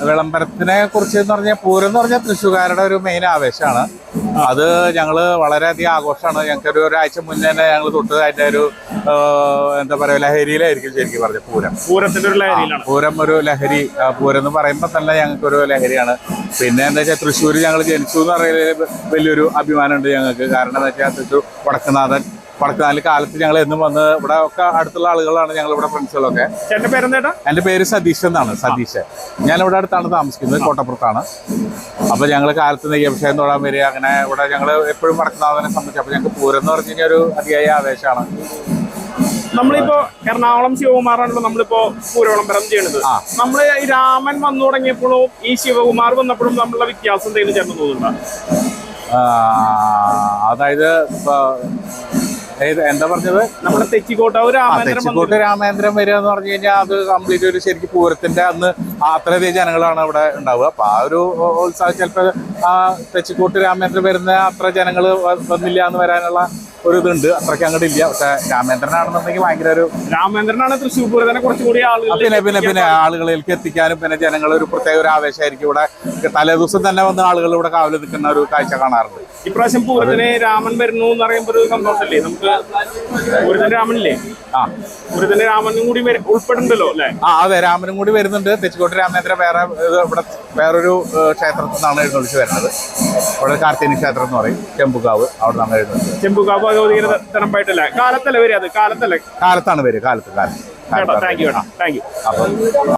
വിളംബരത്തിനെ കുറിച്ച് എന്ന് പറഞ്ഞാൽ പൂരം എന്ന് പറഞ്ഞാൽ തൃശ്ശൂർക്കാരുടെ ഒരു മെയിൻ ആവേശമാണ്. അത് ഞങ്ങള് വളരെയധികം ആഘോഷമാണ്. ഞങ്ങൾക്ക് ഒരാഴ്ച മുന്നേ തന്നെ ഞങ്ങൾ തൊട്ട് അതിന്റെ ഒരു എന്താ പറയാ ലഹരിയിലായിരിക്കും ശരിക്കും പറഞ്ഞ പൂരത്തിന്റെ ഒരു ലഹരിയിലാണ്. പൂരം ഒരു ലഹരി. പൂരം എന്ന് പറയുമ്പോൾ തന്നെ ഞങ്ങൾക്ക് ഒരു ലഹരിയാണ്. പിന്നെ എന്താ വെച്ചാൽ തൃശ്ശൂർ ഞങ്ങൾ ജനിച്ചു എന്ന് പറയുന്നതിൽ വലിയൊരു അഭിമാനമുണ്ട് ഞങ്ങൾക്ക്. കാരണം എന്താ വെച്ചാൽ തൃശ്ശൂർ വടക്കുന്നാഥൻ കാലത്ത് ഞങ്ങൾ എന്നും വന്ന് ഇവിടെ ഒക്കെ അടുത്തുള്ള ആളുകളാണ് ഞങ്ങൾ ഇവിടെ ഫ്രണ്ട്സുകളൊക്കെ. എന്റെ പേര് സതീഷ് എന്നാണ്. സതീഷ്. ഞാനിവിടെ അടുത്താണ് താമസിക്കുന്നത്, കോട്ടപ്പുറത്താണ്. അപ്പൊ ഞങ്ങൾ കാലത്ത് നെയ്യഭിഷേകം തൊഴാൻ വരിക. അങ്ങനെ ഇവിടെ ഞങ്ങൾ എപ്പോഴും വടക്കുന്നാഥനെ സംബന്ധിച്ച് അപ്പൊ ഞങ്ങൾക്ക് പൂരം എന്ന് പറഞ്ഞു കഴിഞ്ഞാൽ ഒരു അതിയായ ആവേശമാണ്. നമ്മളിപ്പോ എറണാകുളം ശിവകുമാറാണല്ലോ നമ്മളിപ്പോ പൂരവിളംബരം ചെയ്യണത്. നമ്മള് ഈ രാമൻ വന്നു തുടങ്ങിയപ്പോഴും ഈ ശിവകുമാർ വന്നപ്പോഴും നമ്മളുടെ വ്യത്യാസം എന്തെങ്കിലും ചേർന്ന് തോന്നുന്നുണ്ടോ? അതായത് എന്താ പറഞ്ഞത്, നമ്മുടെ തെച്ചിക്കോട്ട് രാമേന്ദ്രൻ വരിക എന്ന് പറഞ്ഞു കഴിഞ്ഞാൽ അത് കംപ്ലീറ്റ് ഒരു ശരിക്കും പൂരത്തിന്റെ അന്ന് അത്രയധികം ജനങ്ങളാണ് ഇവിടെ ഉണ്ടാവുക. അപ്പൊ ആ ഒരു ഉത്സാഹം ചിലപ്പോൾ ആ തെച്ചിക്കോട്ട് രാമേന്ദ്രൻ വരുന്ന അത്ര ജനങ്ങൾ വന്നില്ല എന്ന് വരാനുള്ള ഒരു ഇതുണ്ട്. അത്രയ്ക്ക് അങ്ങോട്ട് ഇല്ല. പക്ഷെ രാമേന്ദ്രനാണെന്നുണ്ടെങ്കിൽ ഭയങ്കര ഒരു രാമേന്ദ്രനാണ് തൃശ്ശൂർ പൂരത്തിനെ കുറച്ചുകൂടി പിന്നെ ആളുകളിലേക്ക് എത്തിക്കാനും പിന്നെ ജനങ്ങൾ ഒരു പ്രത്യേക ഒരു ആവേശമായിരിക്കും. ഇവിടെ തലേദിവസം തന്നെ വന്ന് ആളുകൾ ഇവിടെ കാവൽ നിൽക്കുന്ന ഒരു കാഴ്ച കാണാറുണ്ട്. ഇപ്രാവശ്യം പൂരത്തിന് രാമൻ വരുന്നു എന്ന് പറയുമ്പോൾ ഒരു സന്തോഷമല്ലേ നമുക്ക്? പൂരത്തിന് രാമനില്ലേ? പൂരത്തിന് രാമനും കൂടി ഉൾപ്പെടുന്നുണ്ടല്ലോ അല്ലെ? അതെ, രാമനും കൂടി വരുന്നുണ്ട്. തെച്ചിക്കോട്ട് രാമേന്ദ്രൻ ഇവിടെ വേറൊരു ക്ഷേത്രത്തിൽ നിന്നാണ് എഴുന്നള്ളിച്ച് വരുന്നത്. അവിടെ കാർത്തിക ക്ഷേത്രം എന്ന് പറയും, ചെമ്പുകാവ്. അവിടെ നിന്നാണ് എഴുന്നള്ളിച്ചത്. ചെമ്പുകാവ് തരമ്പായിട്ടല്ലേ? കാലത്താണ് വരിക. കാലത്ത്. Thank you. അപ്പൊ